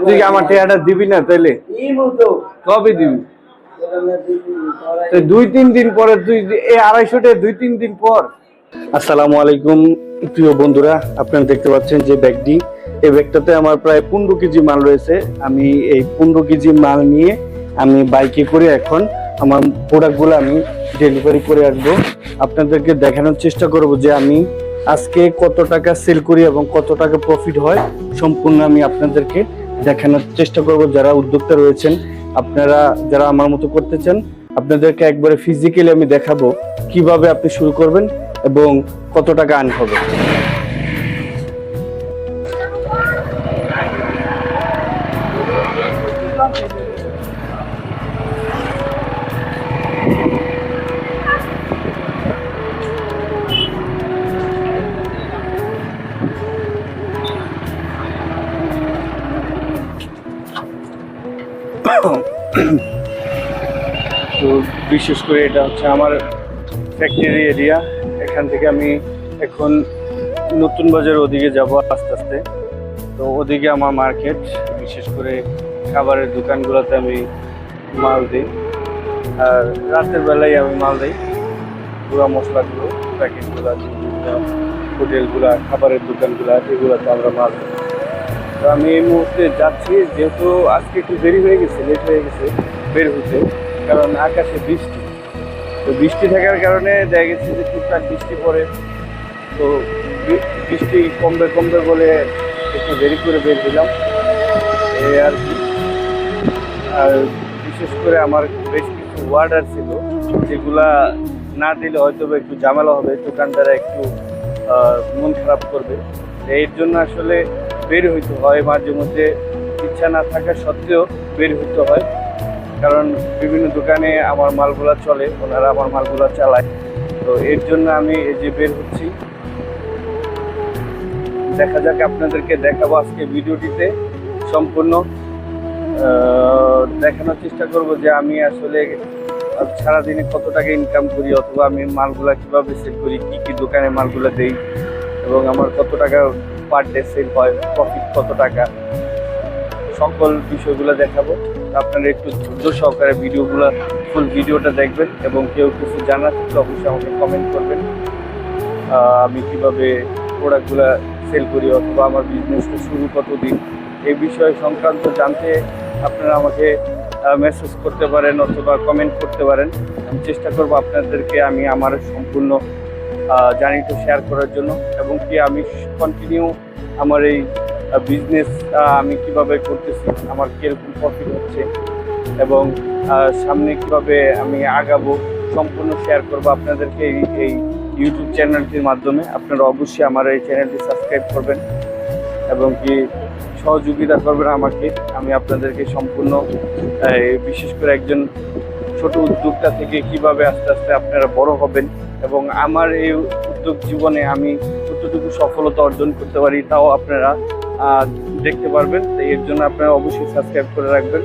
তুই আমার টাকাটা দিবি না তাইলে কবে দিবি? দুই তিন দিন পরে তুই এই 250 টাকা 2-3 দিন পর। আসসালামু আলাইকুম প্রিয় বন্ধুরা, আপনারা দেখতে পাচ্ছেন যে ব্যাগটি, এই ব্যাগটাতে আমার প্রায় 15 কেজি মাল রয়েছে। আমি এই 15 কেজি মাল নিয়ে আমি বাইকে করে এখন আমার প্রোডাক্টগুলো আমি ডেলিভারি করে আসবো। আপনাদেরকে দেখানোর চেষ্টা করব যে আমি আজকে কত টাকা সেল করি এবং কত টাকা প্রফিট হয়, সম্পূর্ণ আমি আপনাদেরকে দেখানোর চেষ্টা করব। যারা উদ্যোক্তা রয়েছেন, আপনারা যারা আমার মতো করতে চান, আপনাদেরকে একবারে ফিজিক্যালি আমি দেখাবো কিভাবে আপনি শুরু করবেন এবং কত টাকা আর্ন হবে। তো বিশেষ করে এটা হচ্ছে আমার ফ্যাক্টরি এরিয়া। এখান থেকে আমি এখন নতুন বাজার ওদিকে যাব আস্তে আস্তে। তো ওদিকে আমার মার্কেট, বিশেষ করে খাবারের দোকানগুলোতে আমি মাল দিই, আর রাতের বেলায় আমি মাল দিই গুঁড়া মশলাগুলো, প্যাকেটগুলো, হোটেলগুলা, খাবারের দোকানগুলা, এগুলোতে আমরা মাল দিই। তো আমি এই মুহূর্তে যাচ্ছি, যেহেতু আজকে একটু দেরি হয়ে গেছে, লেট হয়ে গেছে বের হতে, কারণ আকাশে বৃষ্টি। তো বৃষ্টি থাকার কারণে দেখা গেছে যে টুকটাক বৃষ্টি পড়ে, তো বৃষ্টি কমবে বলে একটু দেরি করে বের দিলাম এই আর কি। আর বিশেষ করে আমার বেশ কিছু অর্ডার ছিল, যেগুলা না দিলে হয়তো একটু ঝামেলা হবে, দোকানদারা একটু মন খারাপ করবে। এর জন্য আসলে বের হইতে হয়, মাঝে মধ্যে ইচ্ছা না থাকা সত্ত্বেও বের হইতে হয়, কারণ বিভিন্ন দোকানে আমার মালগুলা চলে, ওনারা আমার মালগুলা চালায়। তো এর জন্য আমি এই যে বের হচ্ছি। দেখা যাক, আপনাদেরকে দেখাবো আজকে ভিডিওটিতে সম্পূর্ণ দেখানোর চেষ্টা করব যে আমি আসলে সারাদিনে কত টাকা ইনকাম করি, অথবা আমি মালগুলা কিভাবে সেল করি, কি কি দোকানে মালগুলা দেই, এবং আমার কত টাকা পার ডে সেল হয়, প্রফিট কত টাকা, সকল বিষয়গুলো দেখাবো। আপনারা একটু ধৈর্য সহকারে ফুল ভিডিওটা দেখবেন, এবং কেউ কিছু জানার থাকলে অবশ্যই আমাকে কমেন্ট করবেন। আমি কিভাবে প্রোডাক্টগুলো সেল করি, অথবা আমার বিজনেসটা শুরু কতদিন, এই বিষয় সংক্রান্ত জানতে আপনারা আমাকে মেসেজ করতে পারেন অথবা কমেন্ট করতে পারেন। আমি চেষ্টা করব আপনাদেরকে আমি আমার সম্পূর্ণ জার্নিটা শেয়ার করার জন্য, এবং কি আমি কন্টিনিউ আমার এই বিজনেস আমি কিভাবে করতেছি, আমার কীরকম প্রফিট হচ্ছে, এবং সামনে কিভাবে আমি আগাবো, সম্পূর্ণ শেয়ার করব আপনাদেরকে এই ইউটিউব চ্যানেলটির মাধ্যমে। আপনারা অবশ্যই আমার এই চ্যানেলটি সাবস্ক্রাইব করবেন এবং কি সহযোগিতা করবেন আমাকে। আমি আপনাদেরকে সম্পূর্ণ, বিশেষ করে একজন ছোট উদ্যোক্তা থেকে কিভাবে আস্তে আস্তে আপনারা বড় হবেন, এবং আমার এই উদ্যোগ জীবনে আমি কতটুকু সফলতা অর্জন করতে পারি, তাও আপনারা দেখতে পারবেন। তো এর জন্য আপনারা অবশ্যই সাবস্ক্রাইব করে রাখবেন।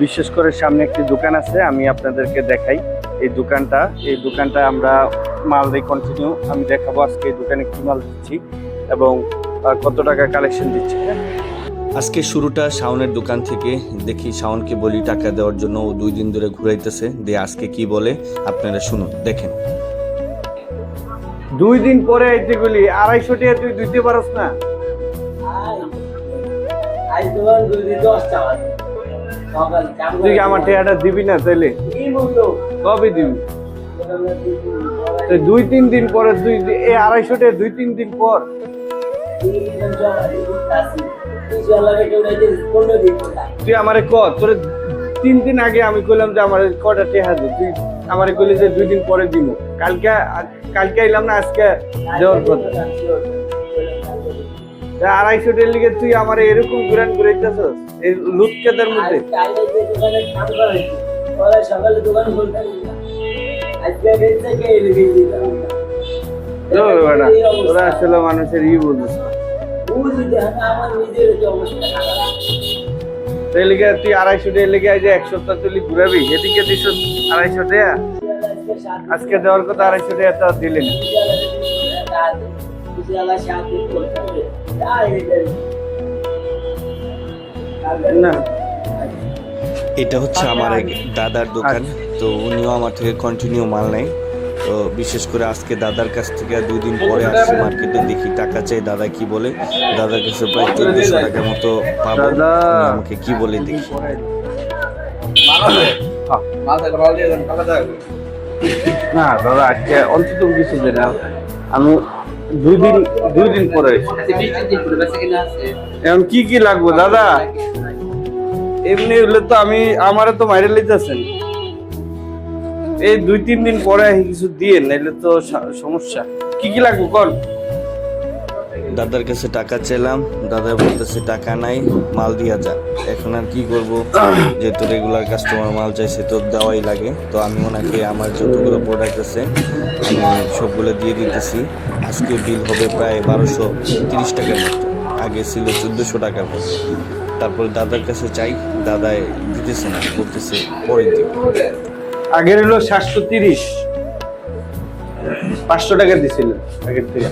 বিশেষ করে সামনে একটি দোকান আছে, আমি আপনাদেরকে দেখাই এই দোকানটা আমরা মাল দিই কন্টিনিউ। আমি দেখাবো আজকে এই দোকানে কি মাল দিচ্ছি এবং কত টাকা কালেকশন দিচ্ছি। আজকে শুরুটা শাওনের দোকান থেকে। দেখি শাওনকে বলি টাকা দেওয়ার জন্য, ও 2 দিন ধরে ঘুরাইতেছে, দিয়ে আজকে কি বলে আপনারা শুনুন, দেখেন। 2 দিন পরে আইতে গেলি 250 টাকা তুই দিতে পারস না? তুই আমার টাকাটা দিবি না তাইলে কবে দিবি? 2-3 দিন পরে তুই এই 250 টাকা 2-3 দিন পর। তুই আমারে ক, তোরে 3 দিন আগে আমি কইলাম যে আমার কটা টাকা দে, তুই আমারে কইলি যে 2 দিন পরে দিব। কালকে আইলাম না, আজকে দেওয়ার কথা। 250 টাকার লিগে তুই আমার এরকম ঘুরান ঘুরাইতেছস এই লুটকেদের মধ্যে। তোরা আসলে মানুষের ই বুঝিস। তাই লিগে তুই 250 টাকা লেগে যে এক সপ্তাহ তুই ঘুরাবি, এদিকে দিছ 250 টাকা, আজকে দেওয়ার কথা 250 টাকা তো দিলি না। এটা হচ্ছে আমার এক দাদার দোকান, তো উনিও আমার থেকে কন্টিনিউ মাল নেয়। তো বিশেষ করে আজকে দাদার কাছ থেকে 2 দিন পরে আসছি মার্কেটে, দেখি টাকা চাই, দাদা কি বলে। দাদার কাছে প্রায় 1400 টাকার মতো পাবো, দাদা উনি আমাকে কি বলে দেখি। না দাদা, আজকে অন্তত কিছু দেন, আমি 2 দিন পরে এখন কি কি লাগবো দাদা? এমনি হলে তো আমারে তো মাইরে লইতেছেন, এই 2-3 দিন পরে কিছু দিয়ে নাইলে তো সমস্যা। কি কি লাগবো কোন? দাদার কাছে টাকা চাইলাম, দাদা বলতেছে টাকা নাই, মাল দিয়া যা। এখন আর কি করব, যেহেতু রেগুলার কাস্টমার মাল চাইছে তো দেওয়াই লাগে। তো আমি ওনাকে আমার যতগুলো প্রোডাক্ট আছে আমি সবগুলো দিয়ে দিতেছি। আজকে বিল হবে প্রায় 1230 টাকার মতো, আগে ছিল 1400 টাকার মতো। তারপর দাদার কাছে চাই, দাদাই দিতেছে না, বলতেছে পরে দিব। আগের হলো 730, 500 টাকা দিছিল আগের থেকে।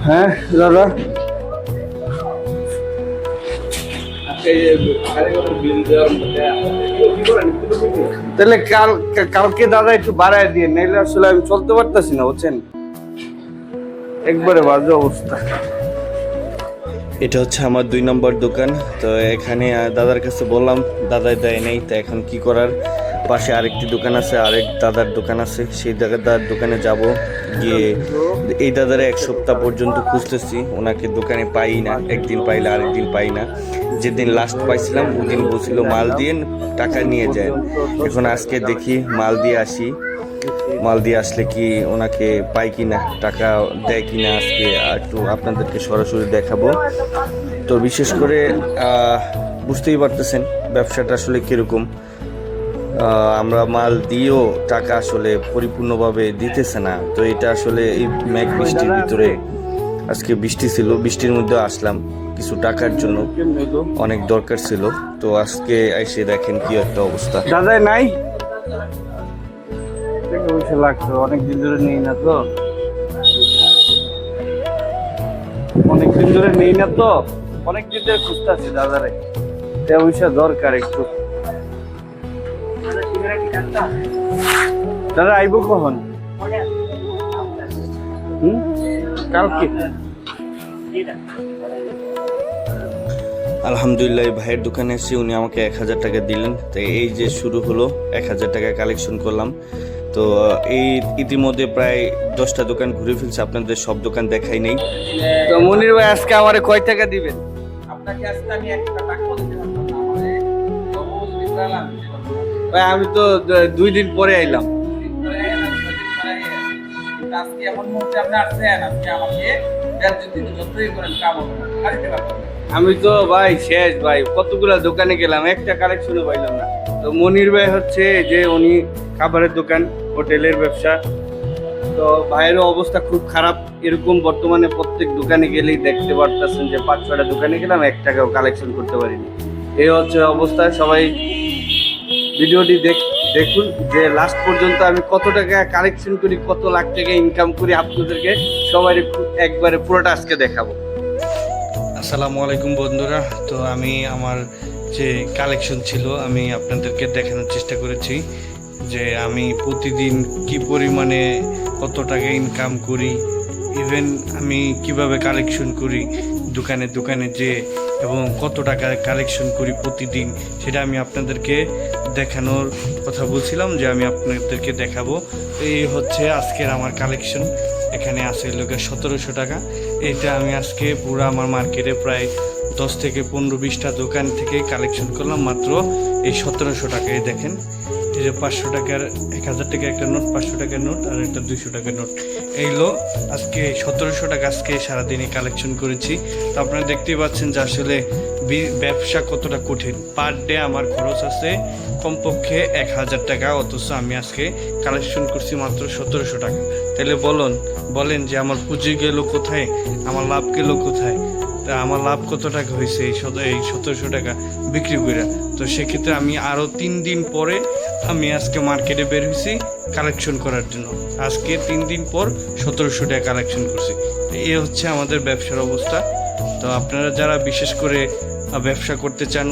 হ্যাঁ দাদা, তাহলে কালকে দাদা একটু বাড়ায় দিয়ে, নাইলে আসলে আমি চলতে পারতেছি না, বুঝছেন, একবারে বাজে অবস্থা। এটা হচ্ছে আমার 2 নম্বর দোকান। তো এখানে দাদার কাছে বললাম, দাদাই দেয় নেই। তো এখন কি করার, পাশে আরেকটি দোকান আছে, আরেক দাদার দোকান আছে, সেই দাদার দোকানে যাব। গিয়ে এই দাদার 1 সপ্তাহ পর্যন্ত খুঁজতেছি, ওনাকে দোকানে পাই না, একদিন পাইলে আরেকদিন পাই না। যেদিন লাস্ট পাইছিলাম ওদিন বলছিল মাল দিয়ে টাকা নিয়ে যায়। এখন আজকে দেখি মাল দিয়ে আসি, মাল দিয়ে আসলে কি ওনাকে পাই কিনা, টাকা দেয় কিনা, আজকে একটু আপনাদেরকে সরাসরি দেখাবো। তো বিশেষ করে বুঝতেই পারতেছেন ব্যবসাটা আসলে কীরকম। আমরা মাল দিয়েও টাকা আসলে পরিপূর্ণভাবে দিতেছে না। তো এটা আসলে এই মেঘ বৃষ্টির ভিতরে, আজকে বৃষ্টি ছিল, বৃষ্টির মধ্যে আসলাম কিছু টাকার জন্য, অনেক দরকার ছিল। তো আজকে এসে দেখেন কি একটা অবস্থা। দাদা নাই, পয়সা লাগতো, অনেকদিন ধরে নেই না তো, অনেকদিন ধরে নেই না তো, অনেকদিন ধরে খুঁজতেছি দাদারে, পয়সা দরকার একটু। দাদা আইব কখন? কালকে। আলহামদুলিল্লাহ ভাইয়ের দোকানে এসে উনি আমাকে 1000 টাকা দিলেন। তো এই যে শুরু হলো, 1000 টাকা কালেকশন করলাম। তো এই ইতিমধ্যে প্রায় 10টা দোকান ঘুরে ফেলছে, আপনাদের সব দোকান দেখাই নেই। তো মনির ভাই আজকে আমারে কয় টাকা দিবেন? আপনাকে আজকে আমি একটা টাকা দিতে পারতাম না, আমারে সবুজ বিশালাম ভাই আমি তো 2 দিন পরে আইলাম। আজকে এমন মুহূর্তে আপনি আসছেন, আজকে আমাকে যতই করেন কাম হবে না, কাটিতে পারবেন। আমি তো ভাই শেষ ভাই, কতগুলা দোকানে গেলাম, একটা কালেকশনও পাইলাম না। তো মনির ভাই হচ্ছে যে উনি খাবারের দোকান, হোটেলের ব্যবসা। তো ভাইয়েরও অবস্থা খুব খারাপ, এরকম বর্তমানে প্রত্যেক দোকানে গেলেই দেখতে পারতেছেন যে 5-6টা দোকানে গেলাম, 1 টাকাও কালেকশন করতে পারিনি। এই হচ্ছে অবস্থা। সবাই ভিডিওটি দেখুন যে লাস্ট পর্যন্ত আমি কত টাকা কালেকশন করি, কত লাখ টাকা ইনকাম করি, আপনাদেরকে সবাই একবারে পুরোটা আজকে দেখাবো। আসসালামু আলাইকুম বন্ধুরা। তো আমি আমার যে কালেকশন ছিল আমি আপনাদেরকে দেখানোর চেষ্টা করেছি যে আমি প্রতিদিন কি পরিমাণে কত টাকা ইনকাম করি, ইভেন আমি কিভাবে কালেকশন করি দোকানে দোকানে যে, এবং কত টাকা কালেকশন করি প্রতিদিন, সেটা আমি আপনাদেরকে দেখানোর কথা বলছিলাম যে আমি আপনাদেরকে দেখাবো। এই হচ্ছে আজকের আমার কালেকশন। এখানে আছে লোকের 1700 টাকা। এটা আমি আজকে পুরো আমার মার্কেটে প্রায় 10 থেকে 15-20টা দোকান থেকে কালেকশন করলাম মাত্র এই 1700 টাকায়। দেখেন এই এই যে 500 টাকার 1000 টাকার একটা নোট, 500 টাকার নোট আর একটা 200 টাকার নোট। এইগুলো আজকে 1700 টাকা আজকে সারাদিনে কালেকশন করেছি। তো আপনারা দেখতেই পাচ্ছেন যে আসলে ব্যবসা কতটা কঠিন। পার ডে আমার খরচ আছে কমপক্ষে 1000 টাকা, অথচ আমি আজকে কালেকশন করছি মাত্র 1700 টাকা। তাহলে বলেন যে আমার পুঁজি গেল কোথায়, আমার লাভ গেল কোথায়? তা আমার লাভ কত টাকা হয়েছে এই 1700 টাকা বিক্রি করে। তো সেক্ষেত্রে আমি আরও 3 দিন পরে আমি আজকে মার্কেটে বের হয়েছি কালেকশন করার জন্য। আজকে 3 দিন পর 1700 টাকা কালেকশন করছি। তো এই হচ্ছে আমাদের ব্যবসার অবস্থা। তো আপনারা যারা বিশেষ করে ব্যবসা করতে চান,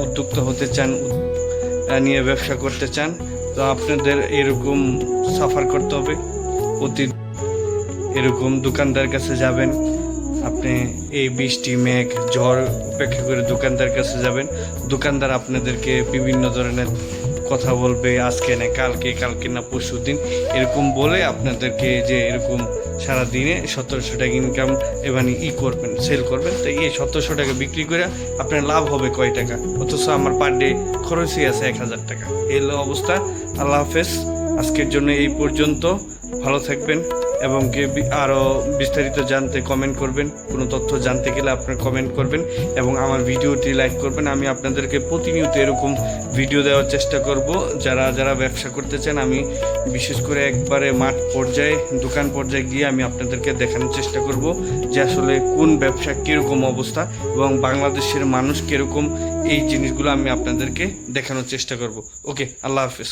উদ্যোক্তা হতে চান, নিয়ে ব্যবসা করতে চান, তো আপনাদের এরকম সাফার করতে হবে। এরকম দোকানদার কাছে যাবেন, আপনি এই বৃষ্টি মেঘ ঝড় উপেক্ষা করে দোকানদার কাছে যাবেন। দোকানদার আপনাদেরকে বিভিন্ন ধরনের কথা বলবে, আজকে না কালকে না পরশু দিন, এরকম বলে আপনাদেরকে যে এরকম সারাদিনে 1700 টাকা ইনকাম মানে করবেন, সেল করবেন। তো এই 1700 টাকা বিক্রি করে আপনার লাভ হবে কয় টাকা? অথচ আমার পার ডে খরচই আছে 1000 টাকা। এই হলো অবস্থা। আল্লাহ হাফেজ। আজকের জন্য এই পর্যন্ত। ভালো থাকবেন এবং আরও বিস্তারিত জানতে কমেন্ট করবেন। কোনো তথ্য জানতে গেলে আপনারা কমেন্ট করবেন এবং আমার ভিডিওটি লাইক করবেন। আমি আপনাদেরকে প্রতিনিয়ত এরকম ভিডিও দেওয়ার চেষ্টা করব। যারা ব্যবসা করতে চান, আমি বিশেষ করে একবারে মাঠ পর্যায়ে, দোকান পর্যায়ে গিয়ে আমি আপনাদেরকে দেখানোর চেষ্টা করব যে আসলে কোন ব্যবসা কীরকম অবস্থা এবং বাংলাদেশের মানুষ কীরকম, এই জিনিসগুলো আমি আপনাদেরকে দেখানোর চেষ্টা করব। ওকে, আল্লাহ হাফেজ।